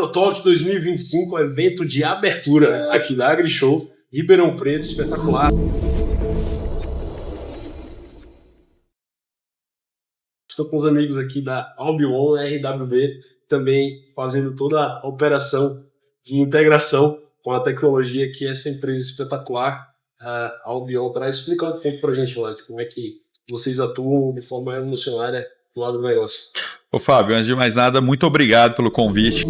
Agrotalk 2025, evento de abertura aqui da AgriShow, Ribeirão Preto, espetacular. Estou com os amigos aqui da Albion RWB, também fazendo toda a operação de integração com a tecnologia que essa empresa espetacular, a Albion, traz. Explica um pouco para a gente, Lade, como é que vocês atuam de forma revolucionária no lado do negócio. Ô Fábio, antes de mais nada, muito obrigado pelo convite.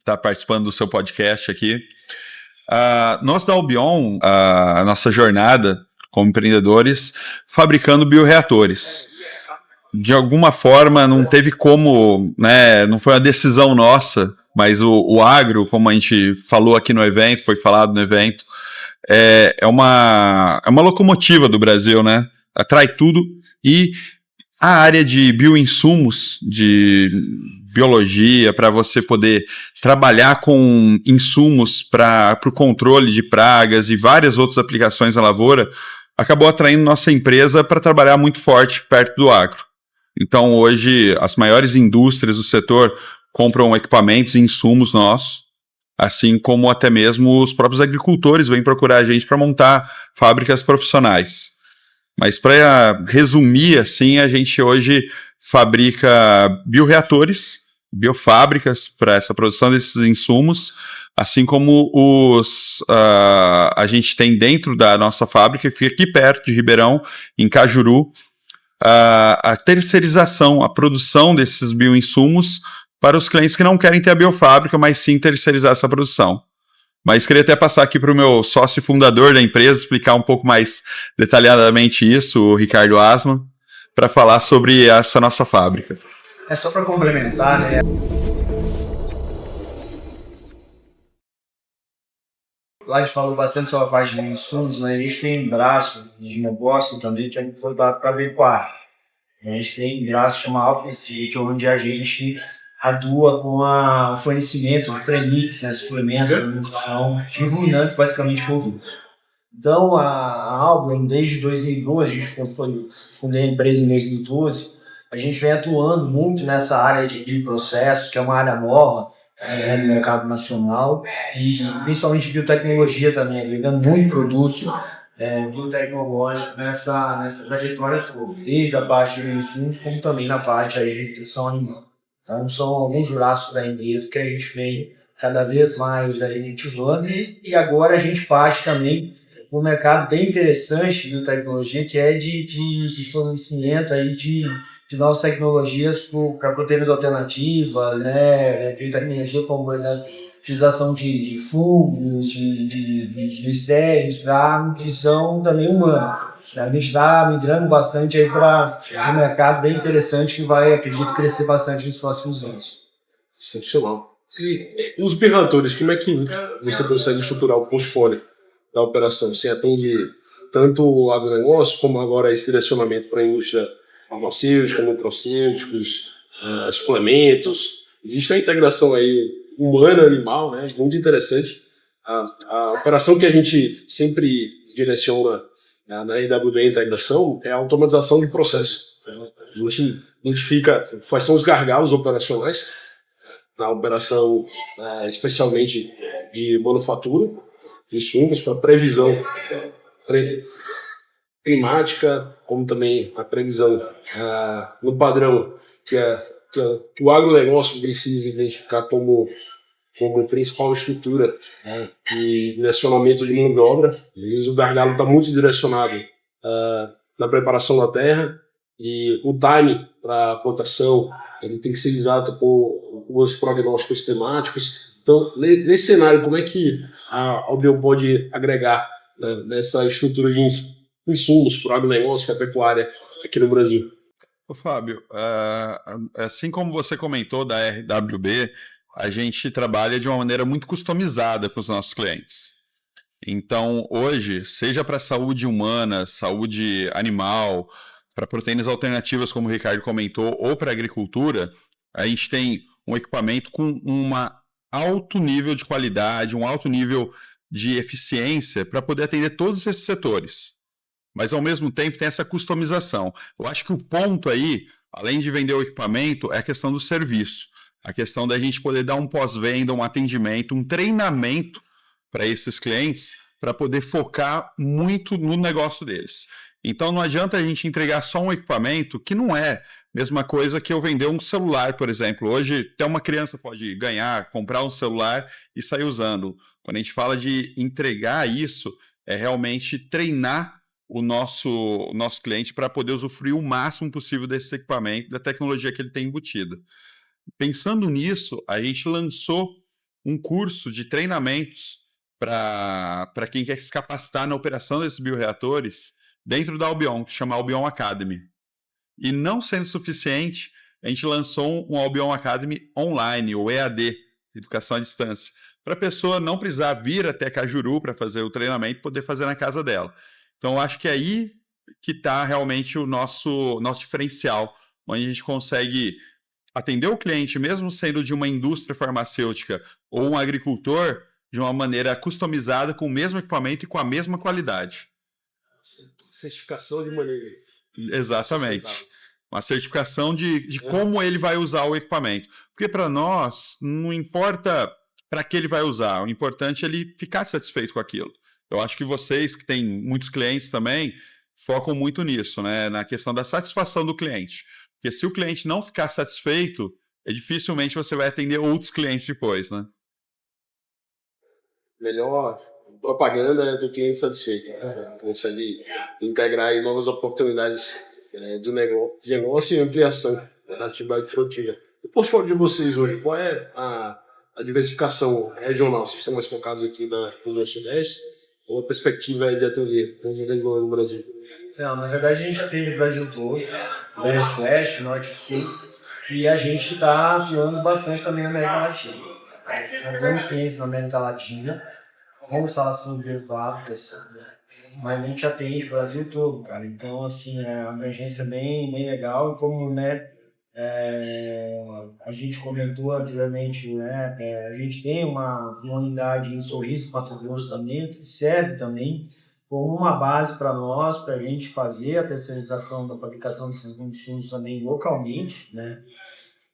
Estar participando do seu podcast aqui. Nós da Albion, a nossa jornada como empreendedores, fabricando bioreatores. De alguma forma, não teve como, né, não foi uma decisão nossa, mas o agro, como a gente falou aqui no evento, foi falado no evento, é uma locomotiva do Brasil, né? Atrai tudo, e a área de bioinsumos, de biologia, para você poder trabalhar com insumos para o controle de pragas e várias outras aplicações na lavoura, acabou atraindo nossa empresa para trabalhar muito forte perto do agro. Então, hoje, as maiores indústrias do setor compram equipamentos e insumos nossos, assim como até mesmo os próprios agricultores vêm procurar a gente para montar fábricas profissionais. Mas para resumir, assim, a gente hoje fabrica bioreatores, biofábricas para essa produção desses insumos, assim como a gente tem dentro da nossa fábrica, que fica aqui perto de Ribeirão, em Cajuru, a terceirização, a produção desses bioinsumos para os clientes que não querem ter a biofábrica, mas sim terceirizar essa produção. Mas queria até passar aqui para o meu sócio fundador da empresa, explicar um pouco mais detalhadamente isso, o Ricardo Asma, para falar sobre essa nossa fábrica. É só para complementar, né? Lá a gente falou bastante sobre a parte de insumos, né? A gente tem braço de negócio também que é voltado para pecuária. A gente tem braço que chama Alpefit, onde a gente atua com o fornecimento de premix, né, suplementos, alimentação, de ruminantes, basicamente produtos. Então, a Albion, desde 2012, a gente fundei a empresa em 2012, a gente vem atuando muito nessa área de processos, que é uma área nova no mercado nacional, e principalmente biotecnologia também, agregando muito produto biotecnológico nessa trajetória toda, desde a parte de insumos, como também na parte de nutrição animal. Então, são alguns braços da empresa que a gente vem cada vez mais ativando, e agora a gente parte também um mercado bem interessante de biotecnologia, que é de fornecimento aí de novas tecnologias para proteínas alternativas, né? Biotecnologia como, por exemplo, utilização de fungos, de micélios para nutrição também humana. A gente está migrando bastante aí para um mercado bem interessante que vai, acredito, crescer bastante nos próximos anos. Excepcional. E os bioreatores, como é que você consegue estruturar o portfólio da operação? Você atende tanto o agronegócio, como agora esse direcionamento para a indústria farmacêutica, nutracêuticos, suplementos. Existe uma integração aí humana-animal, né? Muito interessante. A operação que a gente sempre direciona na RWB Integração é a automatização de processo. A gente identifica quais são os gargalos operacionais na operação, especialmente de manufatura, de insumos para previsão climática, como também a previsão no padrão que o agronegócio precisa identificar como principal estrutura de direcionamento de mão de obra. Às vezes o gargalo está muito direcionado na preparação da terra, e o time para a plantação ele tem que ser exato com os prognósticos climáticos. Então, nesse cenário, como é que a Albion pode agregar, né, nessa estrutura de insumos para o agronegócio, para a pecuária aqui no Brasil? Ô Fábio, assim como você comentou da RWB, a gente trabalha de uma maneira muito customizada para os nossos clientes. Então, hoje, seja para saúde humana, saúde animal, para proteínas alternativas, como o Ricardo comentou, ou para agricultura, a gente tem um equipamento com um alto nível de qualidade, um alto nível de eficiência para poder atender todos esses setores. Mas, ao mesmo tempo, tem essa customização. Eu acho que o ponto aí além de vender o equipamento, é a questão do serviço. A questão da gente poder dar um pós-venda, um atendimento, um treinamento para esses clientes, para poder focar muito no negócio deles. Então não adianta a gente entregar só um equipamento, que não é a mesma coisa que eu vender um celular, por exemplo. Hoje até uma criança pode ganhar, comprar um celular e sair usando. Quando a gente fala de entregar isso, é realmente treinar o nosso cliente para poder usufruir o máximo possível desse equipamento, da tecnologia que ele tem embutida. Pensando nisso, a gente lançou um curso de treinamentos para quem quer se capacitar na operação desses bioreatores dentro da Albion, que chama Albion Academy. E não sendo suficiente, a gente lançou um Albion Academy online, ou EAD, Educação à Distância, para a pessoa não precisar vir até Cajuru para fazer o treinamento e poder fazer na casa dela. Então, eu acho que é aí que está realmente o nosso diferencial, onde a gente consegue atender o cliente, mesmo sendo de uma indústria farmacêutica ou um agricultor, de uma maneira customizada, com o mesmo equipamento e com a mesma qualidade. Certificação de maneira. Exatamente. Uma certificação de como ele vai usar o equipamento. Porque para nós, não importa para que ele vai usar, o importante é ele ficar satisfeito com aquilo. Eu acho que vocês, que têm muitos clientes também, focam muito nisso, né? Na questão da satisfação do cliente. Porque se o cliente não ficar satisfeito, dificilmente você vai atender outros clientes depois, né? Melhor propaganda do cliente satisfeito. Consegue integrar aí novas oportunidades de negócio e ampliação da atividade produtiva. O portfólio de vocês hoje, qual é a diversificação regional? Vocês estão mais focados aqui no Sudeste ou a perspectiva de atender no Brasil? Não, na verdade a gente já teve o Brasil todo, Leste, Oeste, Norte e Sul, e a gente está atuando bastante também na América Latina. Nós temos clientes na América Latina, com instalação de biofábricas, mas a gente atende o Brasil todo, cara. Então, assim, é uma abrangência bem legal. E como, né, a gente comentou anteriormente, né, a gente tem uma unidade em Sorriso, Mato Grosso também, que serve também como uma base para nós, para a gente fazer a terceirização da fabricação desses insumos também localmente, né?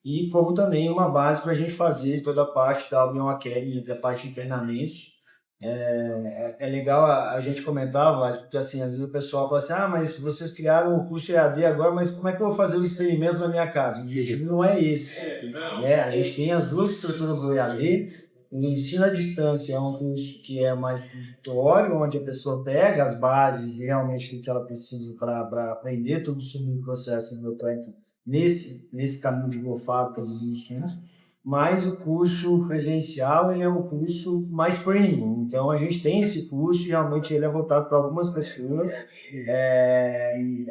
E como também uma base para a gente fazer toda a parte da Albion Academy, da parte de treinamentos. É legal a gente comentar, Vlad, porque assim, às vezes o pessoal fala assim, mas vocês criaram o curso EAD agora, mas como é que eu vou fazer os experimentos na minha casa? O objetivo não é esse. A gente tem as duas estruturas do EAD. O ensino à distância é um curso que é mais tutorial, onde a pessoa pega as bases e realmente o que ela precisa para aprender tudo sobre o processo endotécnico nesse caminho de biofábricas e insumos. Mas o curso presencial ele é um curso mais premium. Então, a gente tem esse curso e realmente ele é voltado para algumas pessoas que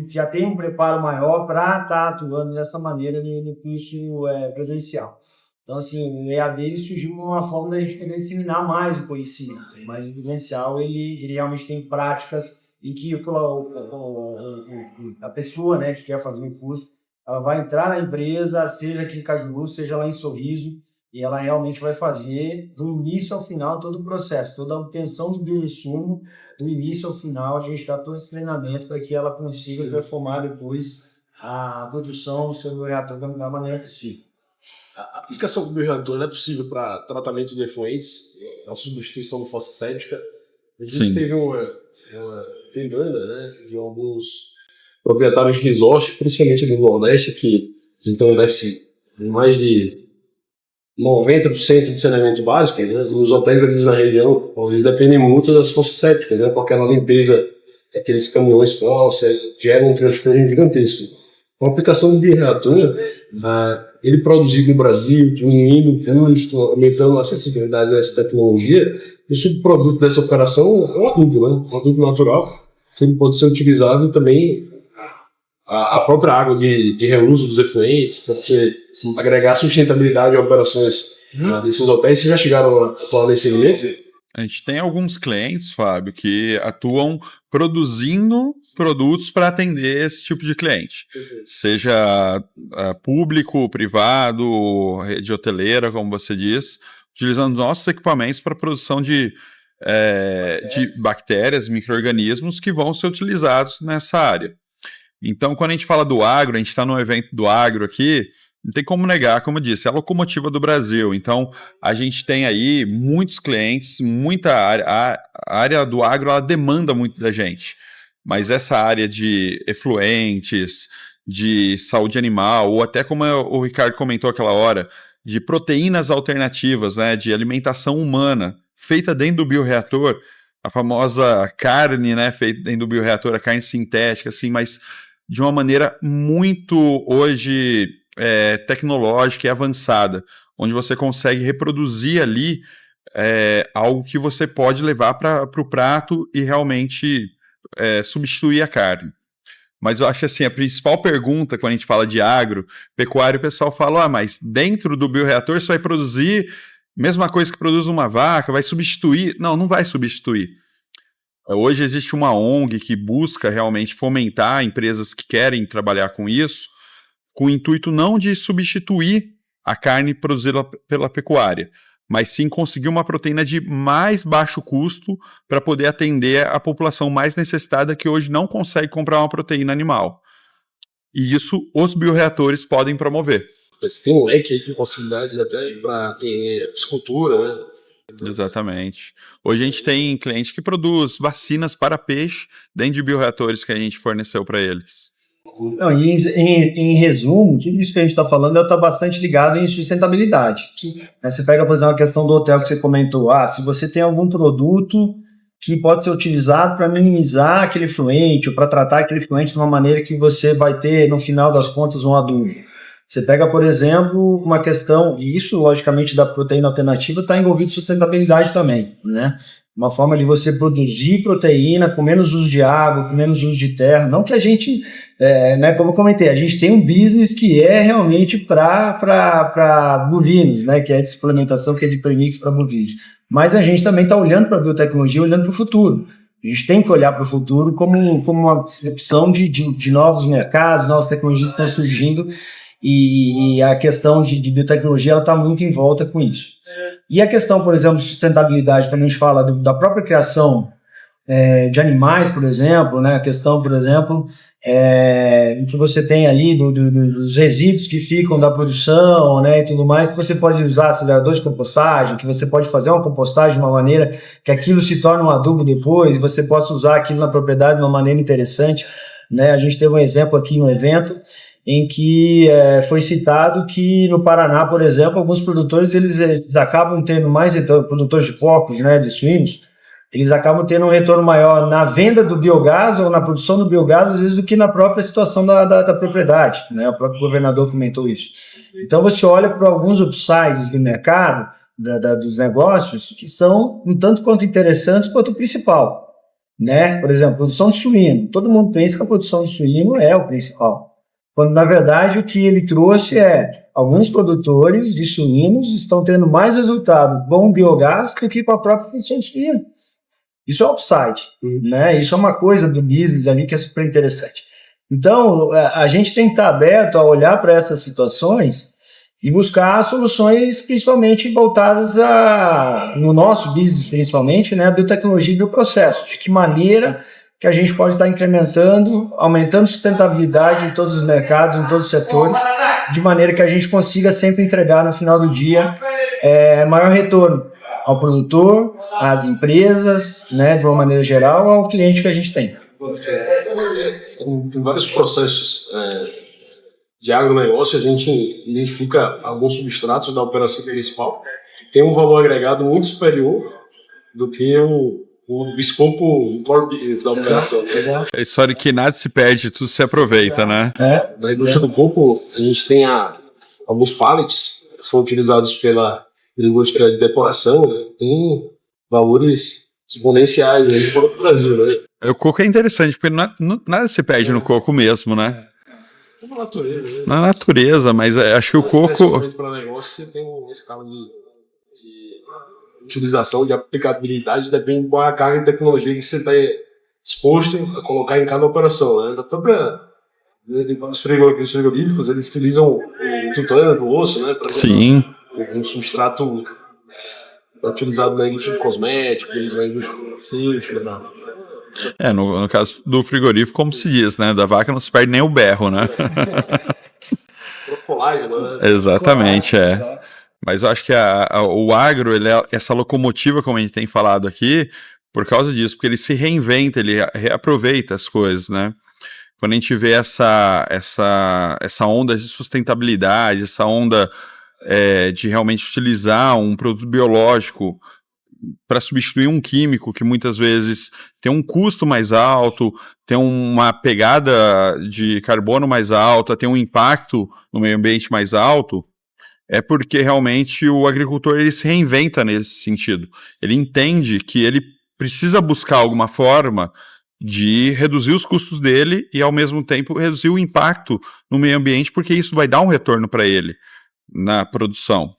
já tem um preparo maior para estar atuando dessa maneira no curso presencial. Então, assim, o EAD ele surgiu uma forma da gente poder disseminar mais o conhecimento. Mas o presencial, ele realmente tem práticas em que a pessoa, né, que quer fazer o curso, ela vai entrar na empresa, seja aqui em Cajuru, seja lá em Sorriso, e ela realmente vai fazer do início ao final todo o processo, toda a obtenção do bioinsumo, do início ao final, a gente dá todo esse treinamento para que ela consiga performar depois a produção do seu bioreator da melhor maneira possível. A aplicação do bioreator não é possível para tratamento de efluentes, a substituição do fossa séptica. A gente teve uma demanda, né, de alguns proprietários de resort, principalmente do Nordeste, que então deve mais de 90% de saneamento básico, né? Os hotéis ali na região, eles dependem muito das fossas sépticas, né? Porque aquela limpeza, aqueles caminhões fósseis, gera um transtorno gigantesco. Com a aplicação do bioreator, ele produzido no Brasil, diminuindo o custo, aumentando a acessibilidade dessa tecnologia, e o subproduto dessa operação é um adubo, né? Um adubo natural, que ele pode ser utilizado também a própria água de reuso dos efluentes, para você agregar sustentabilidade a operações desses hotéis. Vocês já chegaram a atuar nesse segmento? A gente tem alguns clientes, Fábio, que atuam produzindo produtos para atender esse tipo de cliente. Seja público, privado, rede hoteleira, como você diz, utilizando nossos equipamentos para produção de bactérias, micro-organismos que vão ser utilizados nessa área. Então, quando a gente fala do agro, a gente está num evento do agro aqui, não tem como negar, como eu disse, é a locomotiva do Brasil. Então, a gente tem aí muitos clientes, muita área. A área do agro, ela demanda muito da gente. Mas essa área de efluentes, de saúde animal, ou até como o Ricardo comentou aquela hora, de proteínas alternativas, né, de alimentação humana, feita dentro do bioreator, a famosa carne, né, feita dentro do bioreator, a carne sintética, assim, mas de uma maneira muito, hoje, tecnológica e avançada, onde você consegue reproduzir ali algo que você pode levar para o prato e realmente substituir a carne. Mas eu acho que assim, a principal pergunta quando a gente fala de agro, pecuário, o pessoal fala, mas dentro do bioreator você vai produzir mesma coisa que produz uma vaca, vai substituir? Não, não vai substituir. Hoje existe uma ONG que busca realmente fomentar empresas que querem trabalhar com isso, com o intuito não de substituir a carne produzida pela pecuária, mas sim conseguir uma proteína de mais baixo custo para poder atender a população mais necessitada que hoje não consegue comprar uma proteína animal. E isso os bioreatores podem promover. Você tem um leque aí de possibilidades até para ter piscicultura, né? Exatamente. Hoje a gente tem cliente que produz vacinas para peixe dentro de bioreatores que a gente forneceu para eles. Não, e em resumo, tudo isso que a gente está falando está bastante ligado em sustentabilidade. Você pega, por exemplo, a questão do hotel que você comentou. Se você tem algum produto que pode ser utilizado para minimizar aquele efluente ou para tratar aquele efluente de uma maneira que você vai ter, no final das contas, um adubo. Você pega, por exemplo, uma questão, e isso, logicamente, da proteína alternativa está envolvido em sustentabilidade também, né? Uma forma de você produzir proteína com menos uso de água, com menos uso de terra. Não que a gente, né, como eu comentei, a gente tem um business que é realmente para bovinos, né, que é de suplementação, que é de premix para bovinos. Mas a gente também está olhando para a biotecnologia, olhando para o futuro. A gente tem que olhar para o futuro como uma opção de novos mercados, novas tecnologias que estão surgindo. E a questão de biotecnologia está muito em volta com isso. E a questão, por exemplo, de sustentabilidade, quando a gente fala da própria criação de animais, por exemplo, né? A questão, por exemplo, que você tem ali dos resíduos que ficam da produção, né, e tudo mais, que você pode usar acelerador de compostagem, que você pode fazer uma compostagem de uma maneira que aquilo se torne um adubo depois, e você possa usar aquilo na propriedade de uma maneira interessante, né? A gente teve um exemplo aqui no evento, em que foi citado que no Paraná, por exemplo, alguns produtores eles acabam tendo mais, produtores de porcos, né, de suínos, eles acabam tendo um retorno maior na venda do biogás ou na produção do biogás, às vezes, do que na própria situação da propriedade, né? O próprio governador comentou isso. Então você olha para alguns upsides do mercado, dos negócios, que são um tanto quanto interessantes quanto o principal, né? Por exemplo, produção de suíno. Todo mundo pensa que a produção de suíno é o principal, quando, na verdade, o que ele trouxe alguns produtores de suínos estão tendo mais resultado com o biogás do que com a própria produção de suíno. Isso é upside, né? Isso é uma coisa do business ali que é super interessante. Então, a gente tem que estar aberto a olhar para essas situações e buscar soluções principalmente voltadas no nosso business, principalmente, né? A biotecnologia e bioprocesso. De que maneira que a gente pode estar incrementando, aumentando sustentabilidade em todos os mercados, em todos os setores, de maneira que a gente consiga sempre entregar no final do dia maior retorno ao produtor, às empresas, né, de uma maneira geral, ao cliente que a gente tem. Em vários processos de agronegócio, a gente identifica alguns substratos da operação principal que tem um valor agregado muito superior do que o escopo core business da operação. Exato. É a história que nada se perde, tudo se aproveita, né? Na indústria do coco, a gente tem alguns pallets que são utilizados pela indústria de decoração, né? Tem valores exponenciais aí fora do Brasil, né? O coco é interessante, porque nada se perde no coco mesmo, né? Na natureza, né? Na natureza, mas acho que o coco... Para negócio, você tem esse caso de utilização, de aplicabilidade, depende de qual a carga de tecnologia que você está disposto a colocar em cada operação, né? Da própria... Os frigoríficos, eles utilizam o tutano do osso, né? Sim. Um substrato utilizado na indústria de cosméticos, na indústria farmacêutica, No caso do frigorífico, como se diz, né? Da vaca não se perde nem o berro, né? Colágeno, né? Exatamente, Mas eu acho que o agro, ele é essa locomotiva, como a gente tem falado aqui, por causa disso, porque ele se reinventa, ele reaproveita as coisas, né? Quando a gente vê essa onda de sustentabilidade, essa onda de realmente utilizar um produto biológico para substituir um químico que muitas vezes tem um custo mais alto, tem uma pegada de carbono mais alta, tem um impacto no meio ambiente mais alto, é porque realmente o agricultor ele se reinventa nesse sentido. Ele entende que ele precisa buscar alguma forma de reduzir os custos dele e, ao mesmo tempo, reduzir o impacto no meio ambiente, porque isso vai dar um retorno para ele na produção.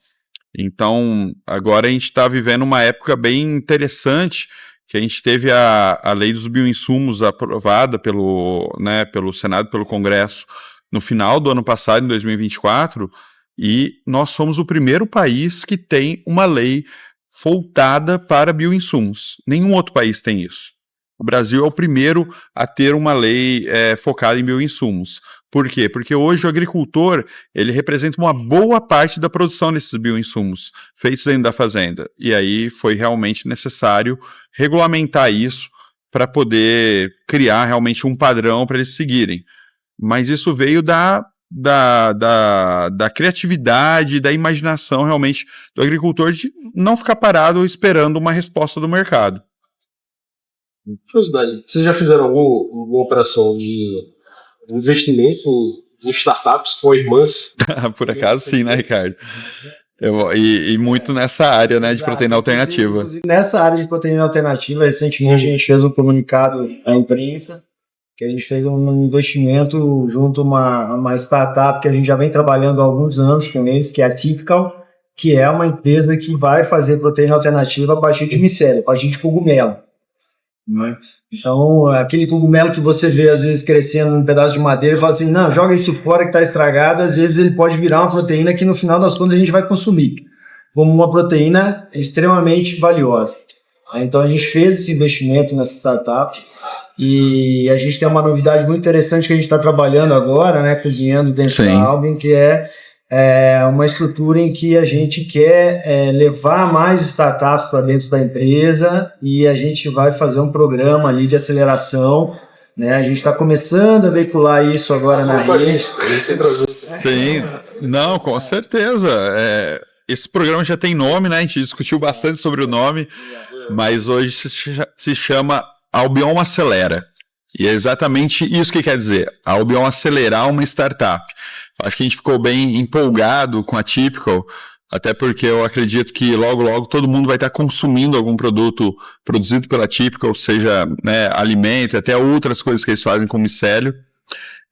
Então, agora a gente está vivendo uma época bem interessante, que a gente teve a lei dos bioinsumos aprovada pelo Senado, pelo Congresso, no final do ano passado, em 2024, e nós somos o primeiro país que tem uma lei voltada para bioinsumos. Nenhum outro país tem isso. O Brasil é o primeiro a ter uma lei focada em bioinsumos. Por quê? Porque hoje o agricultor ele representa uma boa parte da produção desses bioinsumos feitos dentro da fazenda. E aí foi realmente necessário regulamentar isso para poder criar realmente um padrão para eles seguirem. Mas isso veio da criatividade, da imaginação realmente do agricultor de não ficar parado esperando uma resposta do mercado. Curiosidade, vocês já fizeram alguma operação de investimento em startups com irmãs? Por acaso sim, né, Ricardo? E muito nessa área, né, de proteína alternativa. Inclusive, nessa área de proteína alternativa, recentemente a gente fez um comunicado à imprensa, que a gente fez um investimento junto a uma startup que a gente já vem trabalhando há alguns anos com eles, que é a Typical, que é uma empresa que vai fazer proteína alternativa a partir de micélio, a partir de cogumelo. Então, aquele cogumelo que você vê às vezes crescendo num pedaço de madeira e fala assim, não, joga isso fora que está estragado, às vezes ele pode virar uma proteína que no final das contas a gente vai consumir, como uma proteína extremamente valiosa. Então a gente fez esse investimento nessa startup e a gente tem uma novidade muito interessante que a gente está trabalhando agora, né, cozinhando dentro da Albion, que é uma estrutura em que a gente quer levar mais startups para dentro da empresa e a gente vai fazer um programa ali de aceleração, né? A gente está começando a veicular isso agora na rede. Sim, não, com certeza. Esse programa já tem nome, né? A gente discutiu bastante sobre o nome, mas hoje se chama Albion Acelera. E é exatamente isso que quer dizer, a Albion acelerar uma startup. Acho que a gente ficou bem empolgado com a Typical, até porque eu acredito que logo todo mundo vai estar consumindo algum produto produzido pela Typical, seja, né, alimento, até outras coisas que eles fazem com micélio.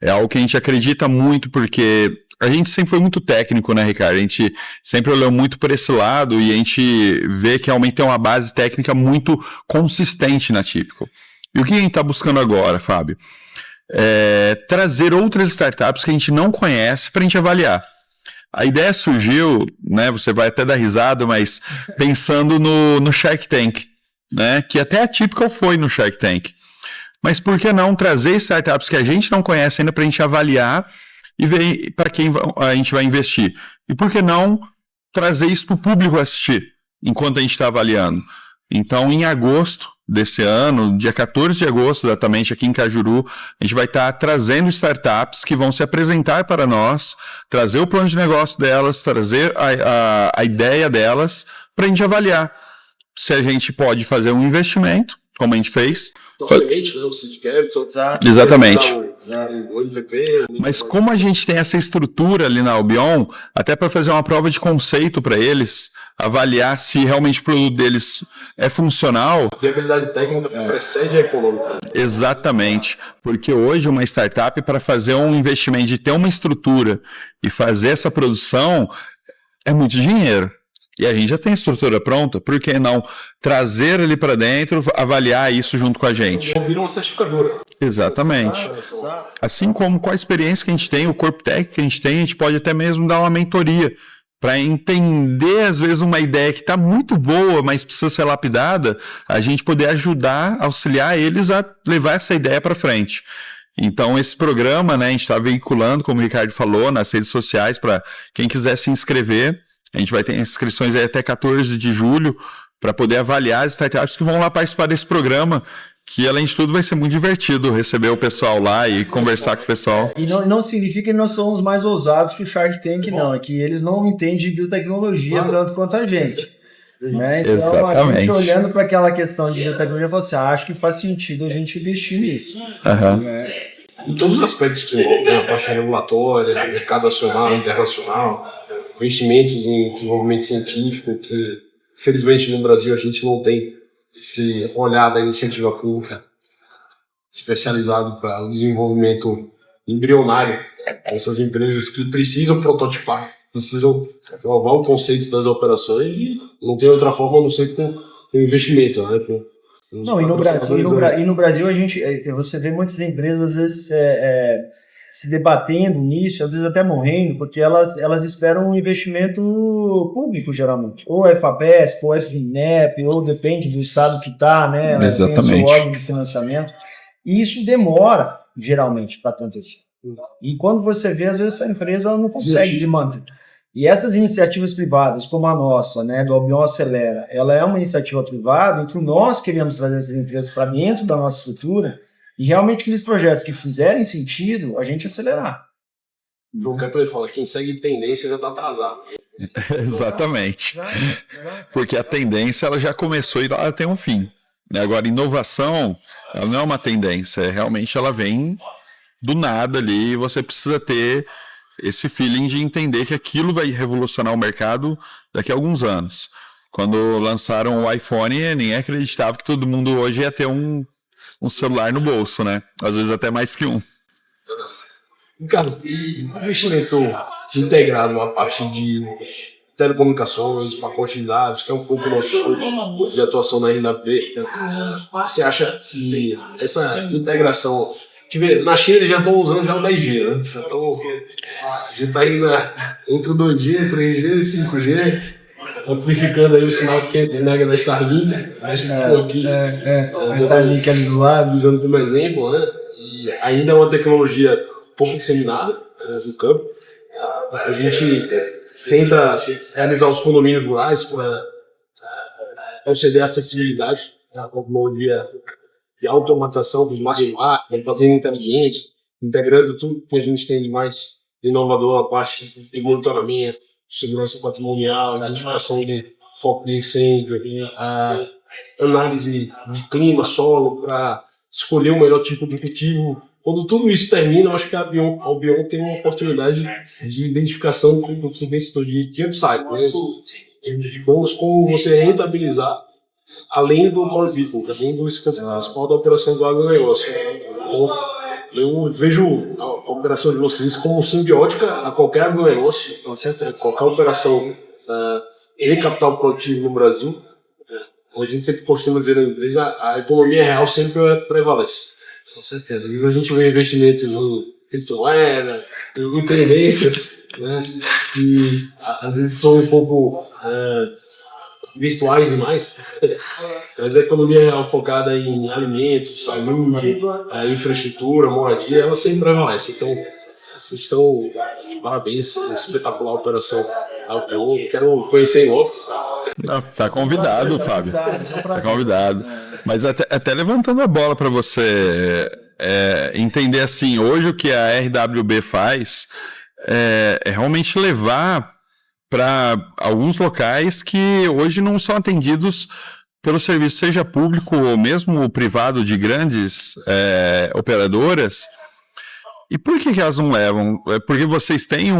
É algo que a gente acredita muito, porque a gente sempre foi muito técnico, né, Ricardo? A gente sempre olhou muito por esse lado e a gente vê que realmente tem uma base técnica muito consistente na Typical. E o que a gente está buscando agora, Fábio? Trazer outras startups que a gente não conhece para a gente avaliar. A ideia surgiu, né, você vai até dar risada, mas pensando no Shark Tank, né, que até a Typical foi no Shark Tank. Mas por que não trazer startups que a gente não conhece ainda para a gente avaliar e ver para quem a gente vai investir? E por que não trazer isso para o público assistir enquanto a gente está avaliando? Então, em agosto desse ano, dia 14 de agosto, exatamente, aqui em Cajuru, a gente vai estar trazendo startups que vão se apresentar para nós, trazer o plano de negócio delas, trazer a ideia delas, para a gente avaliar se a gente pode fazer um investimento, como a gente fez. Semente, né? O seed capital. Exatamente. O MVP. Mas como a gente tem essa estrutura ali na Albion, até para fazer uma prova de conceito para eles, avaliar se realmente o produto deles é funcional. A viabilidade técnica precede a econômica. Exatamente. Porque hoje uma startup, para fazer um investimento de ter uma estrutura e fazer essa produção, é muito dinheiro. E a gente já tem a estrutura pronta, por que não trazer ele para dentro, avaliar isso junto com a gente? Vão virar uma certificadora. Exatamente. Assim como com a experiência que a gente tem, o corpo técnico que a gente tem, a gente pode até mesmo dar uma mentoria para entender, às vezes, uma ideia que está muito boa, mas precisa ser lapidada, a gente poder ajudar, auxiliar eles a levar essa ideia para frente. Então, esse programa, né, a gente está veiculando, como o Ricardo falou, nas redes sociais, para quem quiser se inscrever. A gente vai ter inscrições aí até 14 de julho para poder avaliar as startups que vão lá participar desse programa, que, além de tudo, vai ser muito divertido receber o pessoal lá e conversar com o pessoal. E não significa que nós somos mais ousados que o Shark Tank, não. É que eles não entendem biotecnologia tanto quanto a gente. Né? Então, exatamente. A gente olhando para aquela questão de biotecnologia, você acha que faz sentido a gente investir nisso. Em todos os aspectos que envolvem, né? A parte regulatória, mercado nacional, internacional, investimentos em desenvolvimento científico, que, felizmente, no Brasil a gente não tem esse olhar da iniciativa pública especializado para o desenvolvimento embrionário dessas empresas que precisam prototipar, precisam provar o conceito das operações e não tem outra forma a não ser com investimento, né? Não, e no Brasil a gente, você vê muitas empresas às vezes se debatendo nisso, às vezes até morrendo, porque elas esperam um investimento público, geralmente. Ou é FAPESP, ou é FINEP, ou depende do estado que está, né? Exatamente. Tem o seu órgão de financiamento. E isso demora, geralmente, para acontecer. E quando você vê, às vezes essa empresa ela não consegue se manter. E essas iniciativas privadas, como a nossa, né, do Albion Acelera, ela é uma iniciativa privada em que nós queremos trazer essas empresas para dentro da nossa estrutura e realmente aqueles projetos que fizerem sentido, a gente acelerar. O João Kepler fala, quem segue tendência já está atrasado. Exatamente. Porque a tendência ela já começou e ela tem um fim. Agora, inovação, ela não é uma tendência, realmente ela vem do nada ali e você precisa ter esse feeling de entender que aquilo vai revolucionar o mercado daqui a alguns anos. Quando lançaram o iPhone, ninguém acreditava que todo mundo hoje ia ter um celular no bolso, né? Às vezes até mais que um. Cara, e o investimento integrado na parte de telecomunicações, pacote de dados, que é um pouco o nosso escopo de atuação na RNAP, você acha que essa integração... Na China eles já estão usando já o 10G, né? A gente está aí entre o 2G, 3G e 5G, amplificando aí o sinal que é mega da Starlink. A gente ficou aqui a Starlink ali do lado, usando como exemplo, né? E ainda é uma tecnologia pouco disseminada no campo. A gente tenta realizar os condomínios rurais para conceder acessibilidade à tecnologia de automatização dos máquinas, fazendo inteligente, integrando tudo que a gente tem de mais inovador, a parte de monitoramento, segurança patrimonial, identificação de foco de incêndio, a análise de clima, solo, para escolher o melhor tipo de cultivo. Quando tudo isso termina, eu acho que a Albion tem uma oportunidade de identificação, como você bem citou, de upside, né? De como você rentabilizar além do core business, além do principal da operação do agronegócio. Eu vejo a operação de vocês como simbiótica a qualquer agronegócio, qualquer operação de capital produtivo no Brasil. A gente sempre costuma dizer na empresa, a economia real sempre prevalece. Com certeza. Às vezes a gente vê investimentos em criptomoeda, em tendências, né, que às vezes são um pouco virtuais demais, mas a economia real focada em alimentos, saúde, infraestrutura, moradia, ela sempre prevalece. Então, vocês estão de parabéns, espetacular a operação. Eu quero conhecer em loco. Tá convidado, Fábio. Tá convidado. Mas até levantando a bola para você entender assim, hoje o que a RWB faz é realmente levar para alguns locais que hoje não são atendidos pelo serviço, seja público ou mesmo privado, de grandes operadoras. E por que elas não levam? É porque vocês têm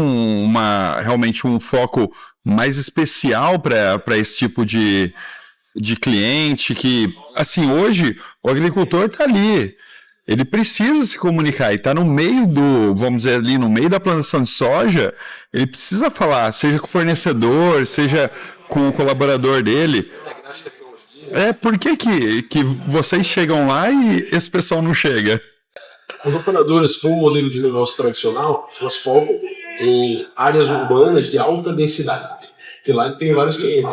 realmente um foco mais especial para esse tipo de cliente que, assim, hoje o agricultor está ali. Ele precisa se comunicar e está no meio vamos dizer ali, no meio da plantação de soja, ele precisa falar, seja com o fornecedor, seja com o colaborador dele. Por que vocês chegam lá e esse pessoal não chega? As operadoras, com o modelo de negócio tradicional, elas focam em áreas urbanas de alta densidade. Porque lá tem vários clientes,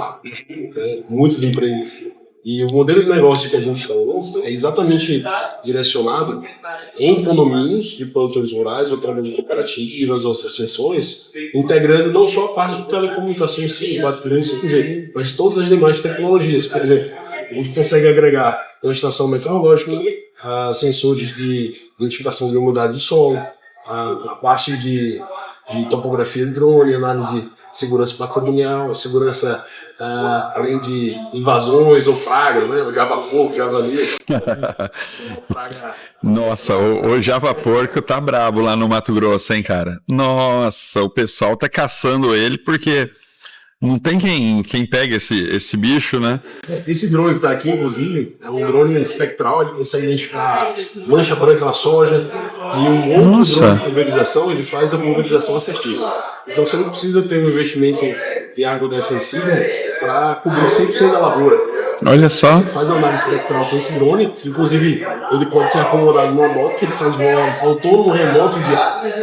né? Muitas empresas. E o modelo de negócio que a gente falou é exatamente direcionado em condomínios de produtores rurais, ou através de cooperativas ou associações, integrando não só a parte de telecomunicação em si, 4G e 5G, mas todas as demais tecnologias. Por exemplo, a gente consegue agregar uma estação meteorológica, sensores de identificação de umidade do solo, a parte de topografia de drone, análise de segurança patrimonial, segurança além de invasões ou pragas, né? O Java Porco, Javali. Nossa, o Java Porco tá brabo lá no Mato Grosso, hein, cara? Nossa, o pessoal tá caçando ele porque não tem quem pegue esse bicho, né? Esse drone que tá aqui, inclusive, é um drone espectral, ele consegue identificar mancha branca na soja, e um outro drone de pulverização, ele faz a pulverização assertiva. Então você não precisa ter um investimento em agrodefensivo para cobrir 100% da lavoura. Olha só. Você faz a análise espectral com esse drone, inclusive ele pode ser acomodado numa moto, que ele faz voo autônomo remoto diário.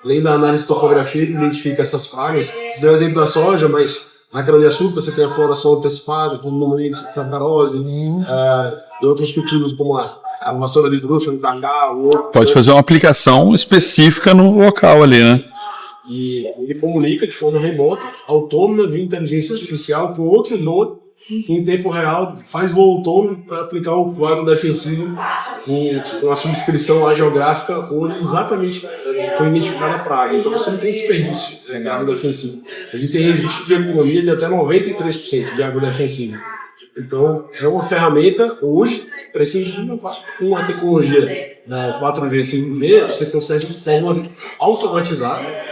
Além da análise de topografia, ele identifica essas pragas. Deu o exemplo da soja, mas na cana-de-açúcar você tem a floração antecipada, como no índice de sacarose, e outros cultivos como a vassoura de bruxa, o cacau. Pode fazer uma aplicação específica no local ali, né? E ele comunica de forma remota, autônoma, via inteligência artificial, com outro drone que em tempo real faz voo autônomo para aplicar o quadro defensivo com uma subscrição lá geográfica onde exatamente foi identificada a praga. Então você não tem desperdício de água defensiva. A gente tem registro de economia de até 93% de água defensiva. Então é uma ferramenta hoje prescindível com uma tecnologia 4G, 5G, você consegue de forma automatizada.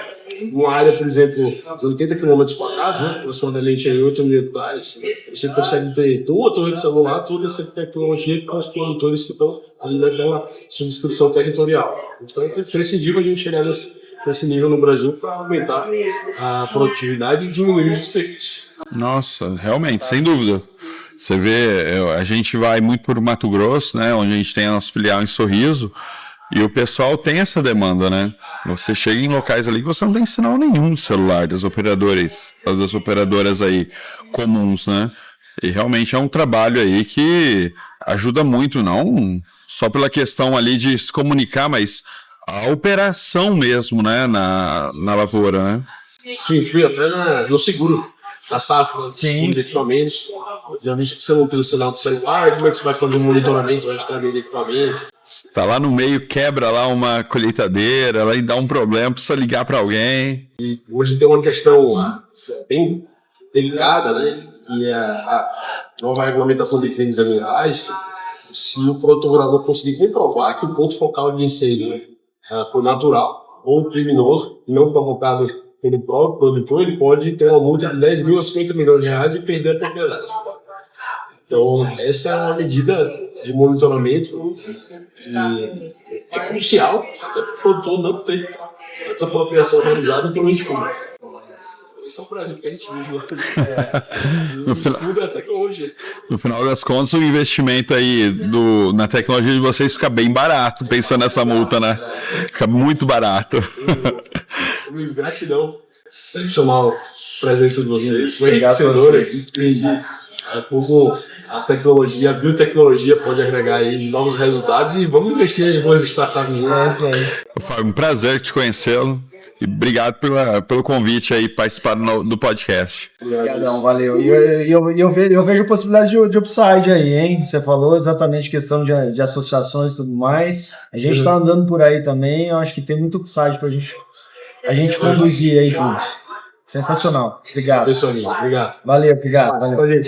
Uma área, por exemplo, de 80 km quadrados, né, aproximadamente 8 mil hectares, você consegue ter uma torre de celular, toda essa tecnologia com os produtores que estão ali naquela subscrição territorial. Então é prescindível a gente chegar nesse nível no Brasil para aumentar a produtividade e diminuir os desperdícios. Nossa, realmente, sem dúvida. Você vê, a gente vai muito por Mato Grosso, né, onde a gente tem a nossa filial em Sorriso, e o pessoal tem essa demanda, né? Você chega em locais ali que você não tem sinal nenhum de celular das operadoras aí comuns, né? E realmente é um trabalho aí que ajuda muito, não só pela questão ali de se comunicar, mas a operação mesmo, né? Na lavoura, né? Sim, fui até no seguro da safra, de equipamentos. Já vi que você não tem o sinal do celular, como é que você vai fazer um monitoramento, vai extrair de equipamento? Tá lá no meio, quebra lá uma colheitadeira, lá e dá um problema, precisa ligar para alguém. E hoje tem uma questão bem delicada, né? E a nova regulamentação de crimes ambientais, se o produtor rural não conseguir comprovar que o ponto focal de incêndio foi natural ou criminoso, não provocado pelo próprio produtor, ele pode ter uma multa de 10 mil a 50 milhões de reais e perder a propriedade. Então, essa é uma medida de monitoramento que é crucial até para o produtor não ter essa apropriação realizada pelo ente público. Esse é o Brasil que a gente vive no final das contas, o investimento aí na tecnologia de vocês fica bem barato, pensando nessa multa, né? Fica muito barato. Luiz, gratidão. Excepcional a presença de vocês. Foi enriquecedora. Entendi como a tecnologia, a biotecnologia pode agregar aí novos resultados e vamos investir em boas startups juntas. Foi um prazer te conhecê-lo e obrigado pelo convite aí participar do podcast. Obrigadão, valeu. E eu vejo possibilidades de upside aí, hein? Você falou exatamente questão de associações e tudo mais. A gente está andando por aí também, eu acho que tem muito upside para a gente conduzir aí juntos. Sensacional. Obrigado. Pessoal, obrigado. Valeu, obrigado. Valeu.